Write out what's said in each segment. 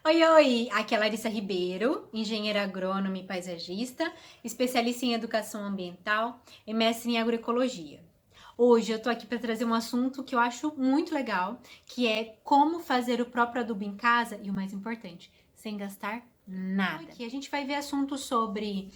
Oi, oi! Aqui é Larissa Ribeiro, engenheira agrônoma e paisagista, especialista em educação ambiental e mestre em agroecologia. Hoje eu tô aqui para trazer um assunto que eu acho muito legal, que é como fazer o próprio adubo em casa e o mais importante, sem gastar nada. Aqui a gente vai ver assuntos sobre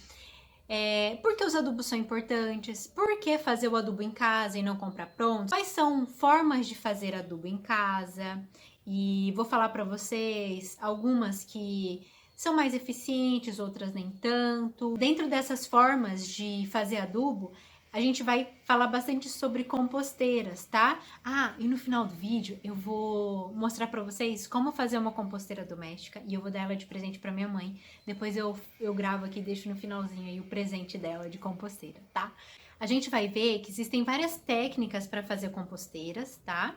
por que os adubos são importantes, por que fazer o adubo em casa e não comprar pronto, quais são formas de fazer adubo em casa, e vou falar para vocês algumas que são mais eficientes, outras nem tanto. Dentro dessas formas de fazer adubo, a gente vai falar bastante sobre composteiras, tá? Ah, e no final do vídeo eu vou mostrar para vocês como fazer uma composteira doméstica e eu vou dar ela de presente para minha mãe. Depois eu gravo aqui e deixo no finalzinho aí o presente dela de composteira, tá? A gente vai ver que existem várias técnicas para fazer composteiras, tá?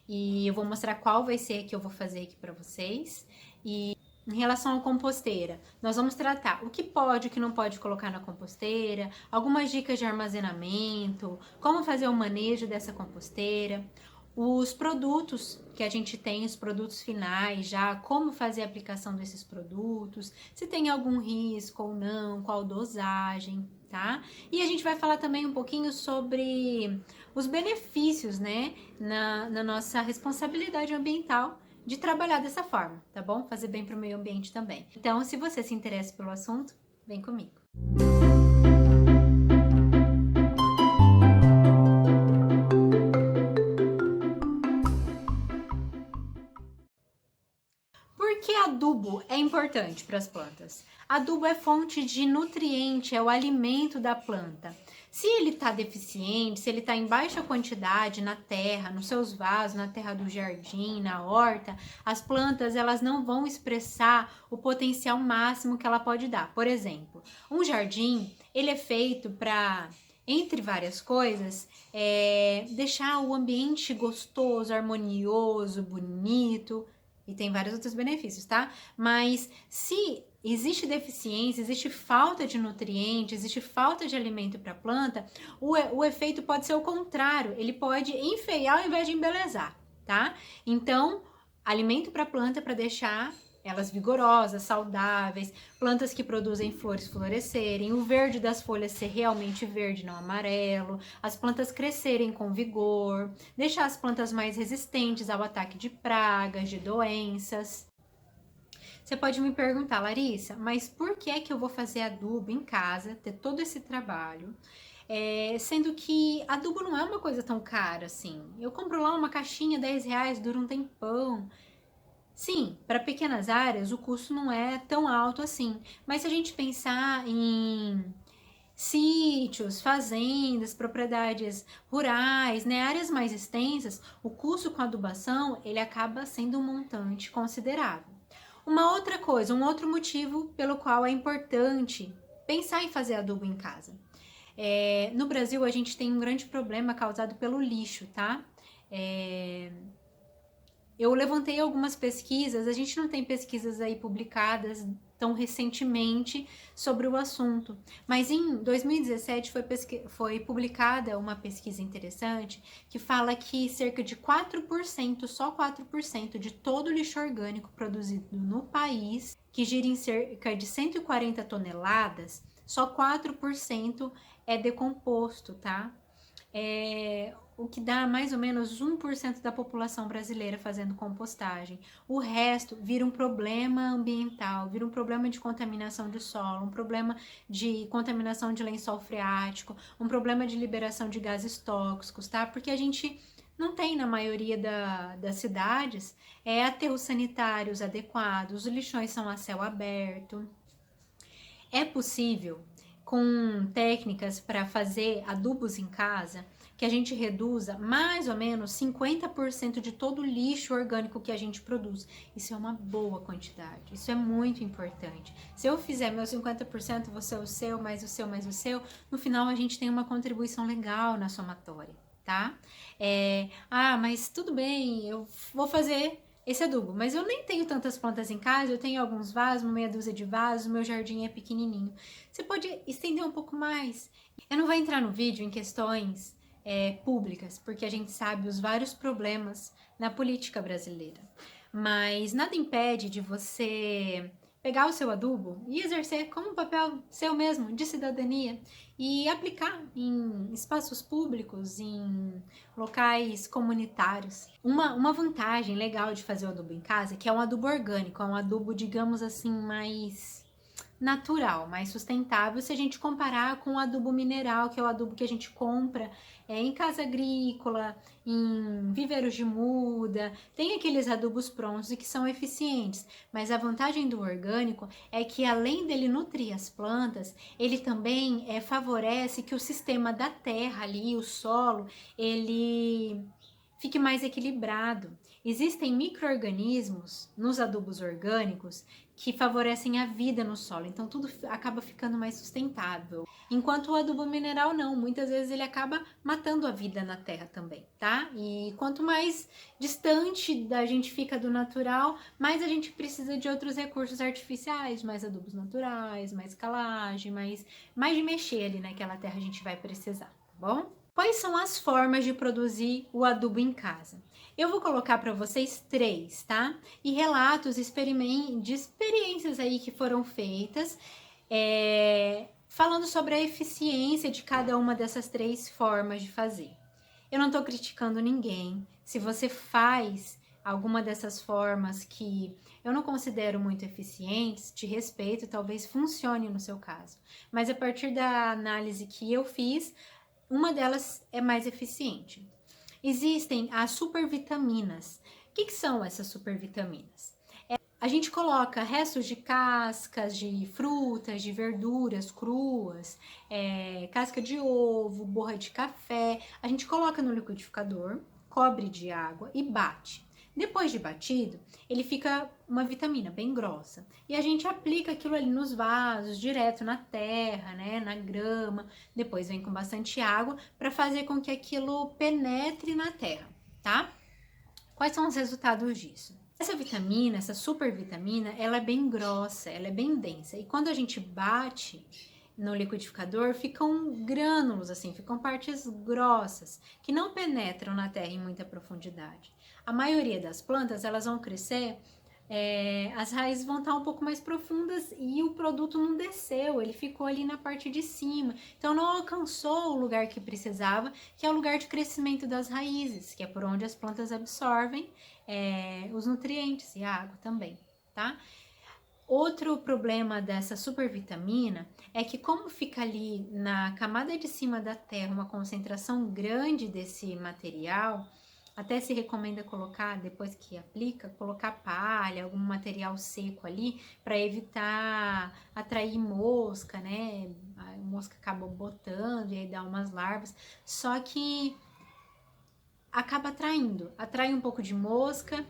E eu vou mostrar qual vai ser a que eu vou fazer aqui para vocês. E em relação à composteira, nós vamos tratar o que pode e o que não pode colocar na composteira, algumas dicas de armazenamento, como fazer o manejo dessa composteira, os produtos que a gente tem, os produtos finais já, como fazer a aplicação desses produtos, se tem algum risco ou não, qual dosagem, tá? E a gente vai falar também um pouquinho sobre os benefícios, né, na nossa responsabilidade ambiental de trabalhar dessa forma, tá bom? Fazer bem para o meio ambiente também. Então, se você se interessa pelo assunto, vem comigo. Por que adubo é importante para as plantas? Adubo é fonte de nutriente, é o alimento da planta. Se ele está deficiente, se ele está em baixa quantidade na terra, nos seus vasos, na terra do jardim, na horta, as plantas elas não vão expressar o potencial máximo que ela pode dar. Por exemplo, um jardim ele é feito para, entre várias coisas, deixar o ambiente gostoso, harmonioso, bonito. E tem vários outros benefícios, tá? Mas se existe deficiência, existe falta de nutrientes, existe falta de alimento para a planta, o efeito pode ser o contrário. Ele pode enfeiar ao invés de embelezar, tá? Então, alimento para a planta para deixar elas vigorosas, saudáveis, plantas que produzem flores florescerem, o verde das folhas ser realmente verde, não amarelo, as plantas crescerem com vigor, deixar as plantas mais resistentes ao ataque de pragas, de doenças. Você pode me perguntar, Larissa, mas por que é que eu vou fazer adubo em casa, ter todo esse trabalho, sendo que adubo não é uma coisa tão cara assim? Eu compro lá uma caixinha, R$ 10, dura um tempão. Sim, para pequenas áreas o custo não é tão alto assim, mas se a gente pensar em sítios, fazendas, propriedades rurais, né, áreas mais extensas, o custo com adubação ele acaba sendo um montante considerável. Uma outra coisa, um outro motivo pelo qual é importante pensar em fazer adubo em casa. No Brasil a gente tem um grande problema causado pelo lixo, tá? Eu levantei algumas pesquisas, a gente não tem pesquisas aí publicadas tão recentemente sobre o assunto, mas em 2017 foi publicada uma pesquisa interessante que fala que cerca de 4%, só 4% de todo o lixo orgânico produzido no país, que gira em cerca de 140 toneladas, só 4% é decomposto, tá? O que dá mais ou menos 1% da população brasileira fazendo compostagem. O resto vira um problema ambiental, vira um problema de contaminação de solo, um problema de contaminação de lençol freático, um problema de liberação de gases tóxicos, tá? Porque a gente não tem na maioria das cidades aterros sanitários adequados, os lixões são a céu aberto. É possível, com técnicas para fazer adubos em casa, que a gente reduza mais ou menos 50% de todo o lixo orgânico que a gente produz. Isso é uma boa quantidade, isso é muito importante. Se eu fizer meu 50%, você o seu, mais o seu, mais o seu, no final a gente tem uma contribuição legal na somatória, tá? Mas tudo bem, eu vou fazer esse adubo, mas eu nem tenho tantas plantas em casa, eu tenho alguns vasos, meia dúzia de vasos, meu jardim é pequenininho. Você pode estender um pouco mais. Eu não vou entrar no vídeo em questões públicas, porque a gente sabe os vários problemas na política brasileira. Mas nada impede de você pegar o seu adubo e exercer como um papel seu mesmo, de cidadania, e aplicar em espaços públicos, em locais comunitários. Uma vantagem legal de fazer o adubo em casa é que é um adubo orgânico, é um adubo, digamos assim, mais natural, mais sustentável, se a gente comparar com o adubo mineral, que é o adubo que a gente compra em casa agrícola, em viveiros de muda. Tem aqueles adubos prontos e que são eficientes, mas a vantagem do orgânico é que, além dele nutrir as plantas, ele também favorece que o sistema da terra ali, o solo, ele fique mais equilibrado. Existem micro-organismos nos adubos orgânicos que favorecem a vida no solo, então tudo acaba ficando mais sustentável. Enquanto o adubo mineral não, muitas vezes ele acaba matando a vida na terra também, tá? E quanto mais distante da gente fica do natural, mais a gente precisa de outros recursos artificiais, mais adubos naturais, mais calagem, mais de mexer ali naquela terra a gente vai precisar, tá bom? Quais são as formas de produzir o adubo em casa? Eu vou colocar para vocês 3, tá? E relatos de experiências aí que foram feitas, falando sobre a eficiência de cada uma dessas 3 formas de fazer. Eu não estou criticando ninguém. Se você faz alguma dessas formas que eu não considero muito eficientes, te respeito, talvez funcione no seu caso. Mas a partir da análise que eu fiz, uma delas é mais eficiente. Existem as supervitaminas. O que são essas supervitaminas? A gente coloca restos de cascas, de frutas, de verduras cruas, casca de ovo, borra de café. A gente coloca no liquidificador, cobre de água e bate. Depois de batido, ele fica uma vitamina bem grossa. E a gente aplica aquilo ali nos vasos, direto na terra, né, na grama. Depois vem com bastante água para fazer com que aquilo penetre na terra, tá? Quais são os resultados disso? Essa vitamina, essa supervitamina, ela é bem grossa, ela é bem densa. E quando a gente bate no liquidificador, ficam grânulos, assim, ficam partes grossas, que não penetram na terra em muita profundidade. A maioria das plantas, elas vão crescer, as raízes vão estar um pouco mais profundas e o produto não desceu, ele ficou ali na parte de cima. Então não alcançou o lugar que precisava, que é o lugar de crescimento das raízes, que é por onde as plantas absorvem os nutrientes e a água também, tá? Outro problema dessa supervitamina é que, como fica ali na camada de cima da terra uma concentração grande desse material, até se recomenda colocar, depois que aplica, colocar palha, algum material seco ali, para evitar atrair mosca, né? A mosca acaba botando e aí dá umas larvas. Só que acaba atrai um pouco de mosca,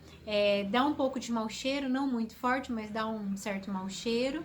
dá um pouco de mau cheiro, não muito forte, mas dá um certo mau cheiro,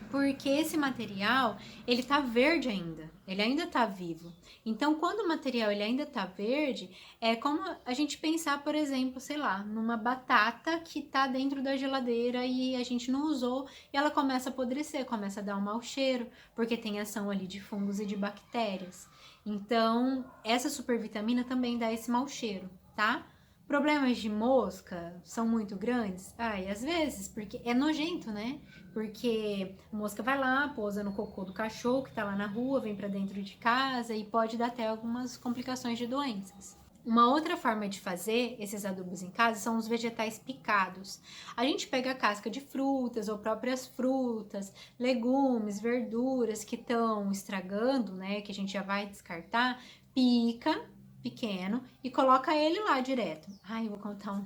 porque esse material, ele tá verde ainda, ele ainda tá vivo. Então, quando o material ele ainda tá verde, é como a gente pensar, por exemplo, sei lá, numa batata que tá dentro da geladeira e a gente não usou e ela começa a apodrecer, começa a dar um mau cheiro, porque tem ação ali de fungos e de bactérias. Então, essa supervitamina também dá esse mau cheiro, tá? Problemas de mosca são muito grandes? Ai, às vezes, porque é nojento, né? Porque a mosca vai lá, pousa no cocô do cachorro que tá lá na rua, vem para dentro de casa e pode dar até algumas complicações de doenças. Uma outra forma de fazer esses adubos em casa são os vegetais picados. A gente pega a casca de frutas ou próprias frutas, legumes, verduras que estão estragando, né, que a gente já vai descartar, pica pequeno e coloca ele lá direto. Ai, eu vou contar um...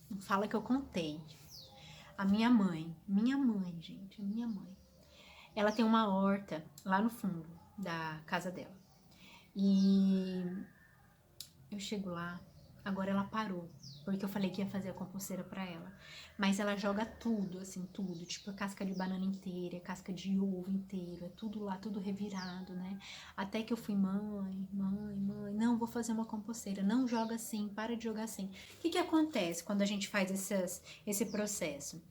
Não fala que eu contei. A minha mãe, gente, a minha mãe, ela tem uma horta lá no fundo da casa dela. E eu chego lá, agora ela parou, porque eu falei que ia fazer a composteira pra ela. Mas ela joga tudo, assim, tudo, tipo a casca de banana inteira, a casca de ovo inteiro, é tudo lá, tudo revirado, né? Até que eu fui, mãe, não, vou fazer uma composteira, não joga assim, para de jogar assim. O que acontece quando a gente faz esse processo?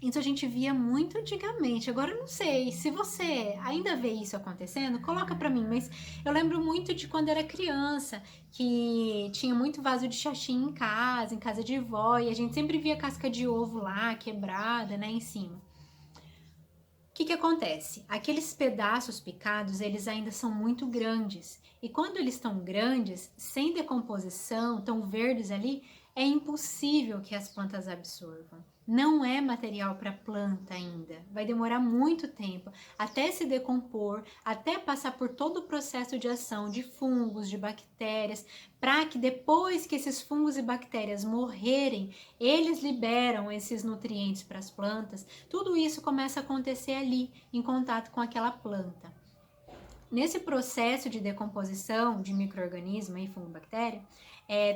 Isso a gente via muito antigamente. Agora eu não sei, se você ainda vê isso acontecendo, coloca pra mim, mas eu lembro muito de quando era criança, que tinha muito vaso de xaxim em casa de vó, e a gente sempre via casca de ovo lá, quebrada, né, em cima. O que que acontece? Aqueles pedaços picados, eles ainda são muito grandes. E quando eles estão grandes, sem decomposição, tão verdes ali, é impossível que as plantas absorvam. Não é material para planta ainda. Vai demorar muito tempo até se decompor, até passar por todo o processo de ação de fungos, de bactérias, para que depois que esses fungos e bactérias morrerem, eles liberam esses nutrientes para as plantas. Tudo isso começa a acontecer ali, em contato com aquela planta. Nesse processo de decomposição de micro-organismo e fungo bactéria,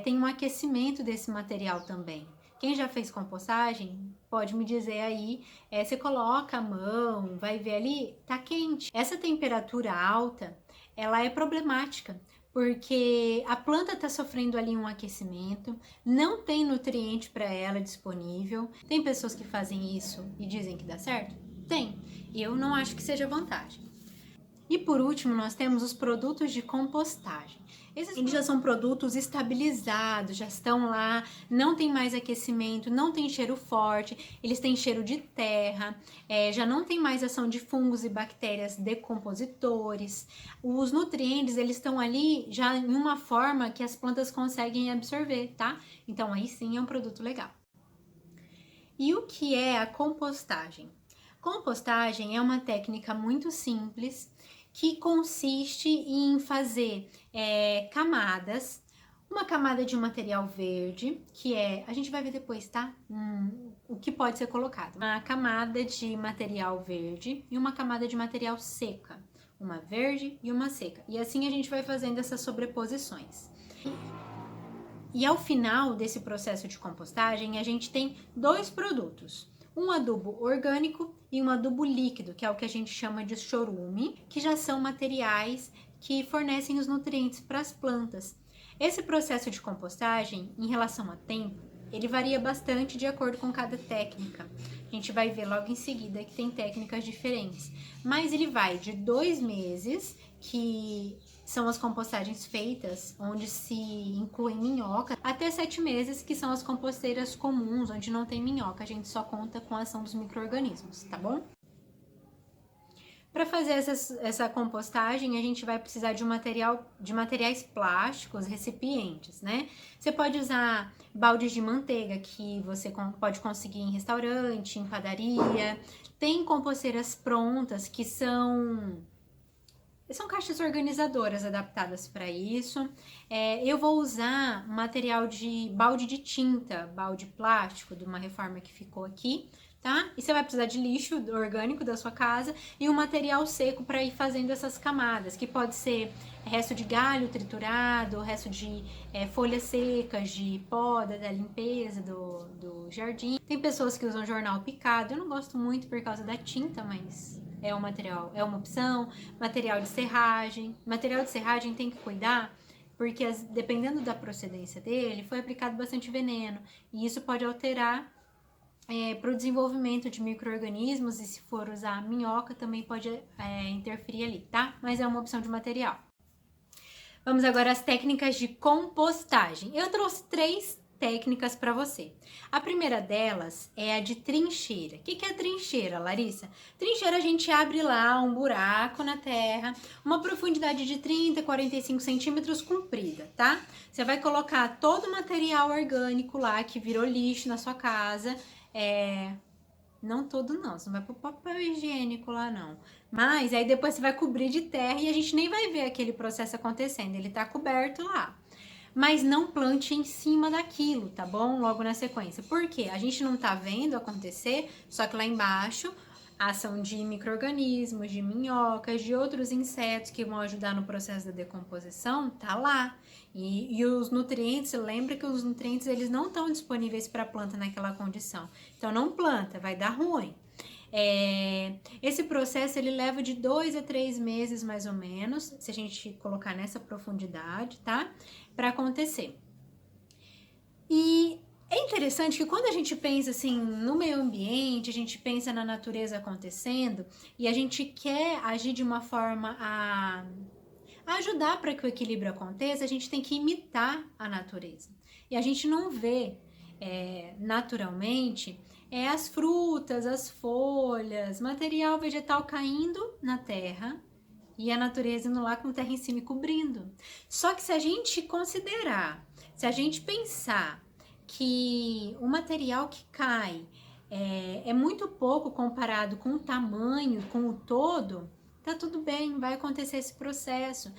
tem um aquecimento desse material também. Quem já fez compostagem pode me dizer aí, você coloca a mão, vai ver ali, tá quente. Essa temperatura alta, ela é problemática, porque a planta está sofrendo ali um aquecimento, não tem nutriente para ela disponível. Tem pessoas que fazem isso e dizem que dá certo? Tem. Eu não acho que seja vantagem. E por último, nós temos os produtos de compostagem. Eles já são produtos estabilizados, já estão lá, não tem mais aquecimento, não tem cheiro forte, eles têm cheiro de terra, já não tem mais ação de fungos e bactérias decompositores. Os nutrientes, eles estão ali já em uma forma que as plantas conseguem absorver, tá? Então aí sim é um produto legal. E o que é a compostagem? Compostagem é uma técnica muito simples que consiste em fazer camadas, uma camada de material verde, que a gente vai ver depois, tá? O que pode ser colocado. Uma camada de material verde e uma camada de material seca. Uma verde e uma seca. E assim a gente vai fazendo essas sobreposições. E ao final desse processo de compostagem, a gente tem dois produtos. Um adubo orgânico e um adubo líquido, que é o que a gente chama de chorume, que já são materiais que fornecem os nutrientes para as plantas. Esse processo de compostagem, em relação a tempo, ele varia bastante de acordo com cada técnica. A gente vai ver logo em seguida que tem técnicas diferentes. Mas ele vai de 2 meses, que são as compostagens feitas, onde se inclui minhoca, até 7 meses, que são as composteiras comuns, onde não tem minhoca, a gente só conta com a ação dos micro-organismos, tá bom? Para fazer essa compostagem, a gente vai precisar de materiais plásticos, recipientes, né? Você pode usar baldes de manteiga, que você pode conseguir em restaurante, em padaria. Tem composteiras prontas, que são caixas organizadoras adaptadas para isso. Eu vou usar material de balde de tinta, balde plástico, de uma reforma que ficou aqui, tá? E você vai precisar de lixo orgânico da sua casa e um material seco para ir fazendo essas camadas, que pode ser resto de galho triturado, resto de folhas secas, de poda, da limpeza do jardim. Tem pessoas que usam jornal picado, eu não gosto muito por causa da tinta, mas é um material, é uma opção. Material de serragem. Material de serragem tem que cuidar, porque dependendo da procedência dele, foi aplicado bastante veneno. E isso pode alterar para o desenvolvimento de micro-organismos, e se for usar minhoca, também pode interferir ali, tá? Mas é uma opção de material. Vamos agora às técnicas de compostagem. Eu trouxe 3 técnicas para você. A primeira delas é a de trincheira. O que é trincheira, Larissa? Trincheira, a gente abre lá um buraco na terra, uma profundidade de 30, 45 centímetros comprida, tá? Você vai colocar todo o material orgânico lá que virou lixo na sua casa. Não todo não, você não vai pôr papel higiênico lá não. Mas aí depois você vai cobrir de terra e a gente nem vai ver aquele processo acontecendo, ele tá coberto lá. Mas não plante em cima daquilo, tá bom? Logo na sequência. Por quê? A gente não tá vendo acontecer, só que lá embaixo a ação de micro-organismos, de minhocas, de outros insetos que vão ajudar no processo da decomposição, tá lá. E os nutrientes, lembra que os nutrientes eles não estão disponíveis para a planta naquela condição. Então não planta, vai dar ruim. Esse processo ele leva de 2 a 3 meses mais ou menos, se a gente colocar nessa profundidade, tá? Para acontecer. E É interessante que quando a gente pensa assim no meio ambiente, a gente pensa na natureza acontecendo e a gente quer agir de uma forma a ajudar para que o equilíbrio aconteça, a gente tem que imitar a natureza. E a gente não vê naturalmente as frutas, as folhas, material vegetal caindo na terra e a natureza indo lá com a terra em cima e cobrindo. Só que se a gente considerar, se a gente pensar que o material que cai é muito pouco comparado com o tamanho, com o todo, tá tudo bem, vai acontecer esse processo.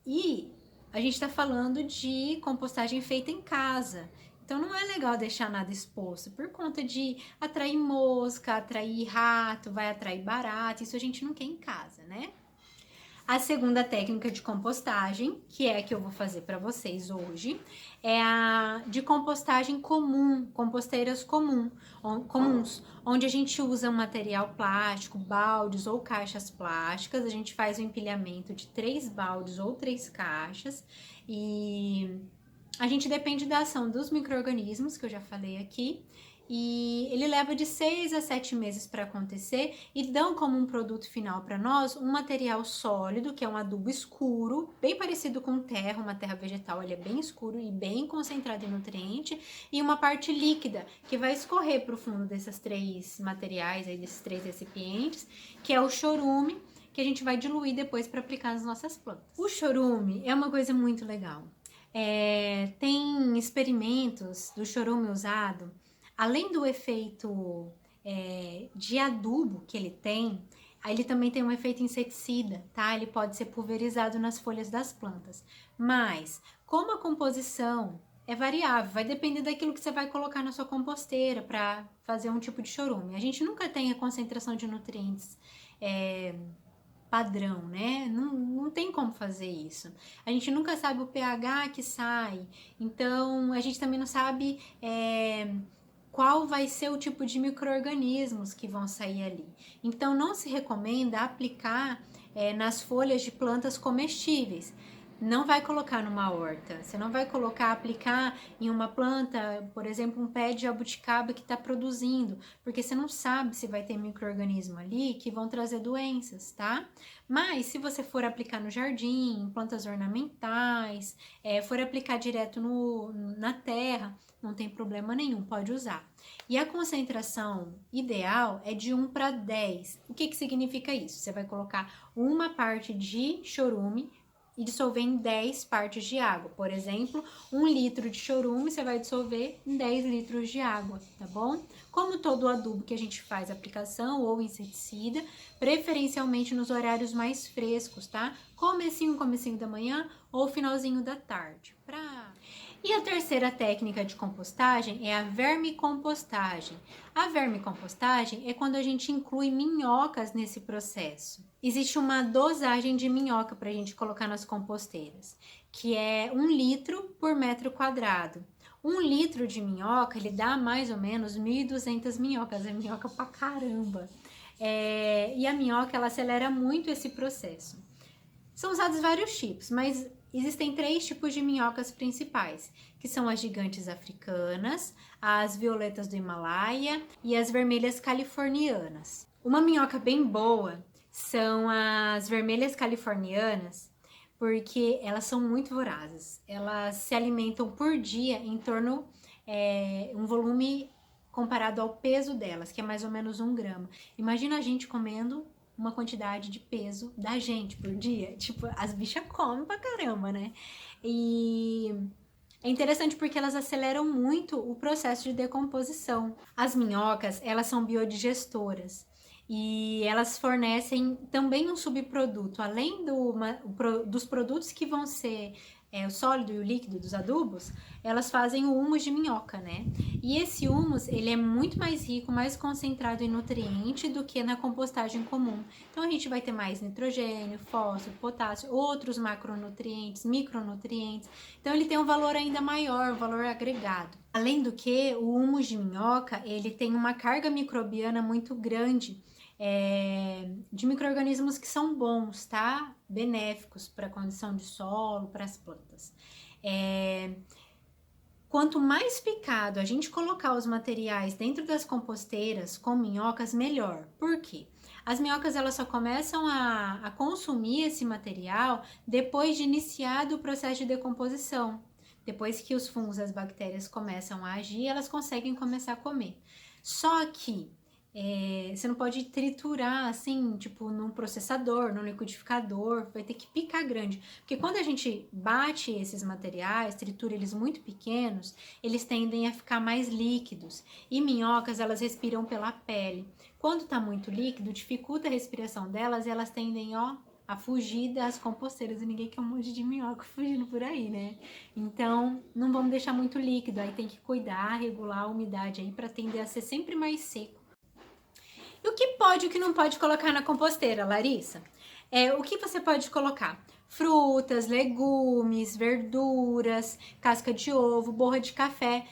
E a gente está falando de compostagem feita em casa. Então não é legal deixar nada exposto por conta de atrair mosca, atrair rato, vai atrair barata. Isso a gente não quer em casa, né? A segunda técnica de compostagem, que é a que eu vou fazer para vocês hoje, é a de compostagem comum, composteiras comuns, onde a gente usa um material plástico, baldes ou caixas plásticas. A gente faz o empilhamento de 3 baldes ou 3 caixas e a gente depende da ação dos micro-organismos, que eu já falei aqui, e ele leva de 6 a 7 meses para acontecer e dão como um produto final para nós um material sólido, que é um adubo escuro, bem parecido com terra, uma terra vegetal, ele é bem escuro e bem concentrado em nutriente, e uma parte líquida, que vai escorrer para o fundo desses 3 materiais, aí, desses 3 recipientes, que é o chorume, que a gente vai diluir depois para aplicar nas nossas plantas. O chorume é uma coisa muito legal. Tem experimentos do chorume usado, além do efeito de adubo que ele tem, ele também tem um efeito inseticida, tá? Ele pode ser pulverizado nas folhas das plantas. Mas, como a composição é variável, vai depender daquilo que você vai colocar na sua composteira para fazer um tipo de chorume. A gente nunca tem a concentração de nutrientes padrão, né? Não tem como fazer isso. A gente nunca sabe o pH que sai, então a gente também não sabe qual vai ser o tipo de micro-organismos que vão sair ali. Então não se recomenda aplicar nas folhas de plantas comestíveis. Não vai colocar numa horta, você não vai aplicar em uma planta, por exemplo, um pé de jabuticaba que está produzindo, porque você não sabe se vai ter micro-organismo ali que vão trazer doenças, tá? Mas se você for aplicar no jardim, em plantas ornamentais, for aplicar direto na terra, não tem problema nenhum, pode usar. E a concentração ideal é de 1 para 10. O que significa isso? Você vai colocar uma parte de chorume e dissolver em 10 partes de água. Por exemplo, 1 litro de chorume você vai dissolver em 10 litros de água, tá bom? Como todo adubo que a gente faz aplicação ou inseticida, preferencialmente nos horários mais frescos, tá? Comecinho da manhã ou finalzinho da tarde. E a terceira técnica de compostagem é a vermicompostagem. A vermicompostagem é quando a gente inclui minhocas nesse processo. Existe uma dosagem de minhoca para a gente colocar nas composteiras, que é 1 litro por metro quadrado. 1 litro de minhoca, ele dá mais ou menos 1.200 minhocas, é minhoca pra caramba. E a minhoca, ela acelera muito esse processo. São usados vários tipos, mas existem 3 tipos de minhocas principais, que são as gigantes africanas, as violetas do Himalaia e as vermelhas californianas. Uma minhoca bem boa são as vermelhas californianas, porque elas são muito vorazes. Elas se alimentam por dia em torno um volume comparado ao peso delas, que é mais ou menos 1 grama. Imagina a gente comendo uma quantidade de peso da gente por dia. Tipo, as bichas comem pra caramba, né? E é interessante porque elas aceleram muito o processo de decomposição. As minhocas, elas são biodigestoras e elas fornecem também um subproduto, além dos produtos que vão ser o sólido e o líquido dos adubos, elas fazem o humus de minhoca, né? E esse humus, ele é muito mais rico, mais concentrado em nutriente do que na compostagem comum. Então, a gente vai ter mais nitrogênio, fósforo, potássio, outros macronutrientes, micronutrientes. Então, ele tem um valor ainda maior, um valor agregado. Além do que, o humus de minhoca, ele tem uma carga microbiana muito grande, de micro-organismos que são bons, tá? Benéficos para a condição de solo, para as plantas. Quanto mais picado a gente colocar os materiais dentro das composteiras com minhocas, melhor. Por quê? As minhocas elas só começam a consumir esse material depois de iniciado o processo de decomposição. Depois que os fungos e as bactérias começam a agir, elas conseguem começar a comer. Só que você não pode triturar assim, tipo, num processador, num liquidificador, vai ter que picar grande. Porque quando a gente bate esses materiais, tritura eles muito pequenos, eles tendem a ficar mais líquidos. E minhocas, elas respiram pela pele. Quando tá muito líquido, dificulta a respiração delas e elas tendem, a fugir das composteiras. E ninguém quer um monte de minhoca fugindo por aí, né? Então, não vamos deixar muito líquido. Aí tem que cuidar, regular a umidade aí para tender a ser sempre mais seco. E o que pode e o que não pode colocar na composteira, Larissa? O que você pode colocar? Frutas, legumes, verduras, casca de ovo, borra de café,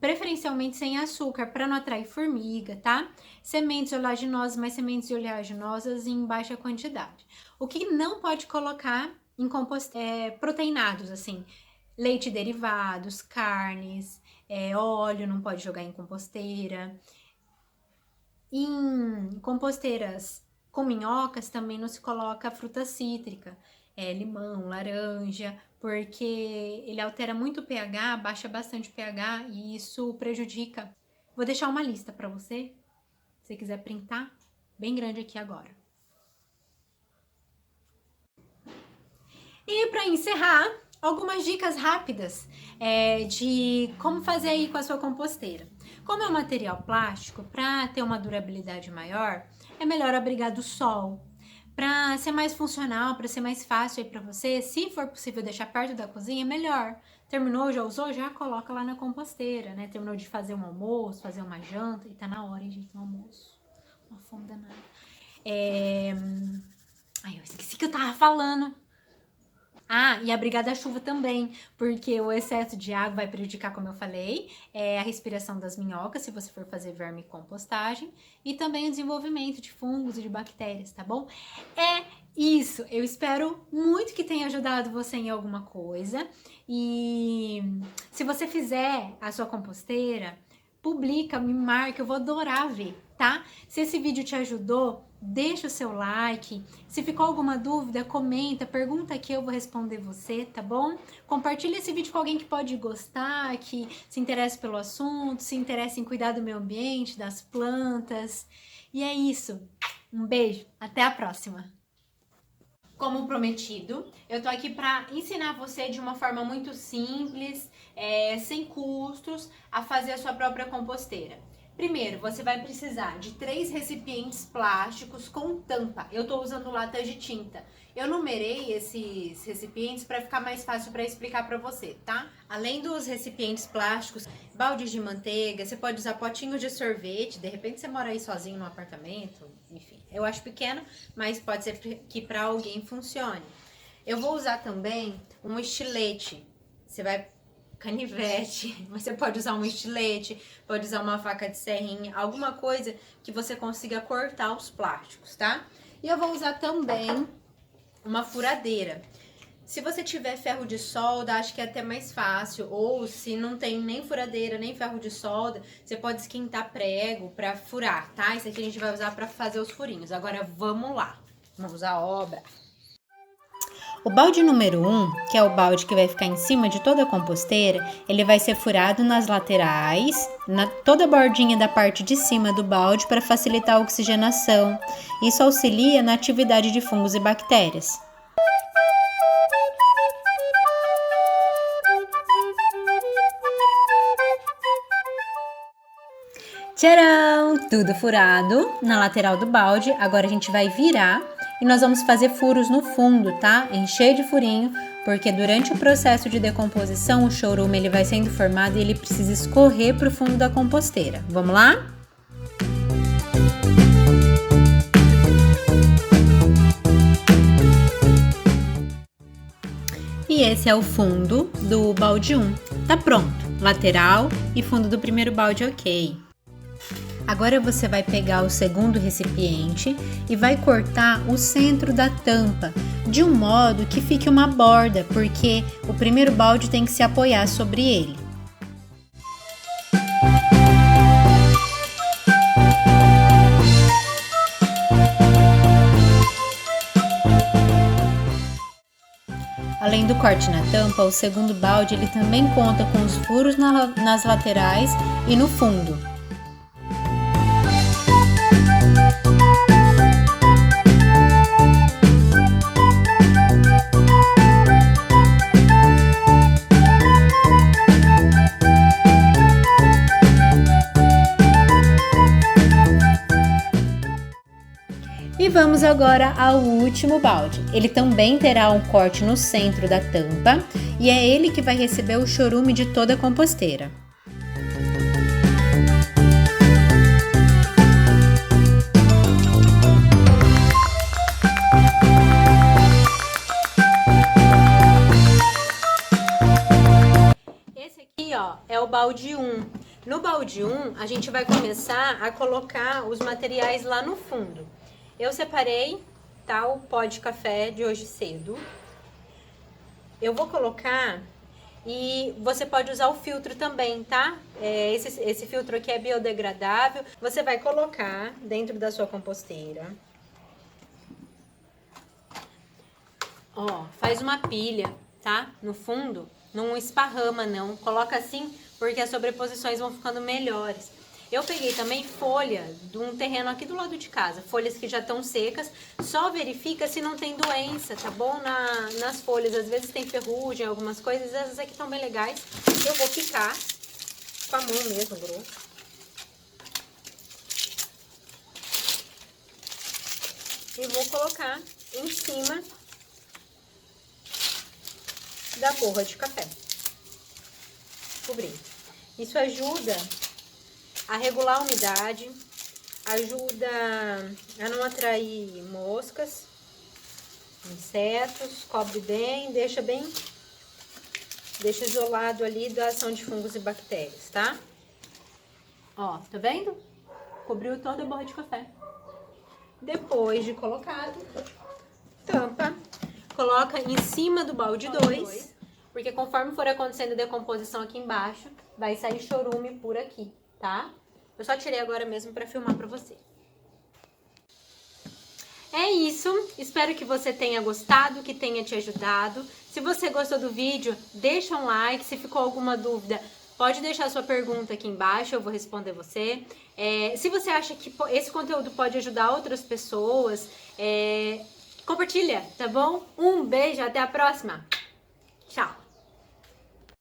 preferencialmente sem açúcar, para não atrair formiga, tá? Sementes oleaginosas, mas sementes oleaginosas em baixa quantidade. O que não pode colocar em composteira proteinados, assim, leite derivados, carnes, óleo, não pode jogar em composteira. Em composteiras com minhocas também não se coloca fruta cítrica, limão, laranja, porque ele altera muito o pH, baixa bastante o pH e isso prejudica. Vou deixar uma lista para você, se você quiser printar, bem grande aqui agora. E para encerrar, algumas dicas rápidas de como fazer aí com a sua composteira. Como é um material plástico, para ter uma durabilidade maior, é melhor abrigar do sol. Para ser mais funcional, para ser mais fácil aí para você, se for possível deixar perto da cozinha, é melhor. Terminou, já usou, já coloca lá na composteira, né? Terminou de fazer um almoço, fazer uma janta, e tá na hora, hein, gente, no almoço. Uma fome danada. Ai, eu esqueci que eu tava falando. E abrigar da chuva também, porque o excesso de água vai prejudicar, como eu falei, a respiração das minhocas, se você for fazer vermicompostagem, e também o desenvolvimento de fungos e de bactérias, tá bom? É isso, eu espero muito que tenha ajudado você em alguma coisa, e se você fizer a sua composteira, publica, me marca, eu vou adorar ver, tá? Se esse vídeo te ajudou, deixa o seu like. Se ficou alguma dúvida, comenta, pergunta aqui, eu vou responder você, tá bom? Compartilha esse vídeo com alguém que pode gostar, que se interessa pelo assunto, se interessa em cuidar do meio ambiente, das plantas. E é isso. Um beijo, até a próxima! Como prometido, eu tô aqui para ensinar você de uma forma muito simples, sem custos, a fazer a sua própria composteira. Primeiro, você vai precisar de 3 recipientes plásticos com tampa. Eu tô usando latas de tinta. Eu numerei esses recipientes para ficar mais fácil para explicar para você, tá? Além dos recipientes plásticos, baldes de manteiga, você pode usar potinhos de sorvete. De repente você mora aí sozinho no apartamento, enfim. Eu acho pequeno, mas pode ser que para alguém funcione. Eu vou usar também um estilete. Você vai canivete, você pode usar um estilete, pode usar uma faca de serrinha, alguma coisa que você consiga cortar os plásticos, tá? E eu vou usar também uma furadeira. Se você tiver ferro de solda, acho que é até mais fácil, ou se não tem nem furadeira, nem ferro de solda, você pode esquentar prego para furar, tá? Isso aqui a gente vai usar para fazer os furinhos. Agora vamos lá, vamos usar a obra. O balde número 1, que é o balde que vai ficar em cima de toda a composteira, ele vai ser furado nas laterais, toda a bordinha da parte de cima do balde para facilitar a oxigenação. Isso auxilia na atividade de fungos e bactérias. Tcharam! Tudo furado na lateral do balde. Agora a gente vai virar e nós vamos fazer furos no fundo, tá? Encher de furinho, porque durante o processo de decomposição o chorume ele vai sendo formado e ele precisa escorrer para o fundo da composteira. Vamos lá? E esse é o fundo do balde 1. Tá pronto. Lateral e fundo do primeiro balde, ok. Agora você vai pegar o segundo recipiente e vai cortar o centro da tampa, de um modo que fique uma borda, porque o primeiro balde tem que se apoiar sobre ele. Além do corte na tampa, o segundo balde ele também conta com os furos nas laterais e no fundo. E vamos agora ao último balde. Ele também terá um corte no centro da tampa e é ele que vai receber o chorume de toda a composteira. Esse aqui, ó, é o balde 1. No balde 1, a gente vai começar a colocar os materiais lá no fundo. Eu separei, tá, o pó de café de hoje cedo. Eu vou colocar e você pode usar o filtro também, tá? Esse filtro aqui é biodegradável. Você vai colocar dentro da sua composteira. Ó, faz uma pilha, tá? No fundo, não esparrama não. Coloca assim porque as sobreposições vão ficando melhores. Eu peguei também folha de um terreno aqui do lado de casa, folhas que já estão secas, só verifica se não tem doença, tá bom? Nas folhas, às vezes tem ferrugem, algumas coisas, essas aqui estão bem legais. Eu vou picar com a mão mesmo, grosso. E vou colocar em cima da borra de café, cobrindo. Isso ajuda a regular a umidade, ajuda a não atrair moscas, insetos, cobre bem, deixa isolado ali da ação de fungos e bactérias, tá? Ó, tá vendo? Cobriu toda a borra de café. Depois de colocado, tampa, coloca em cima do balde 2, porque conforme for acontecendo a decomposição aqui embaixo, vai sair chorume por aqui. Tá? Eu só tirei agora mesmo para filmar para você. É isso, espero que você tenha gostado, que tenha te ajudado. Se você gostou do vídeo, deixa um like. Se ficou alguma dúvida, pode deixar sua pergunta aqui embaixo, eu vou responder você. Se você acha que esse conteúdo pode ajudar outras pessoas, compartilha, tá bom? Um beijo, até a próxima. Tchau!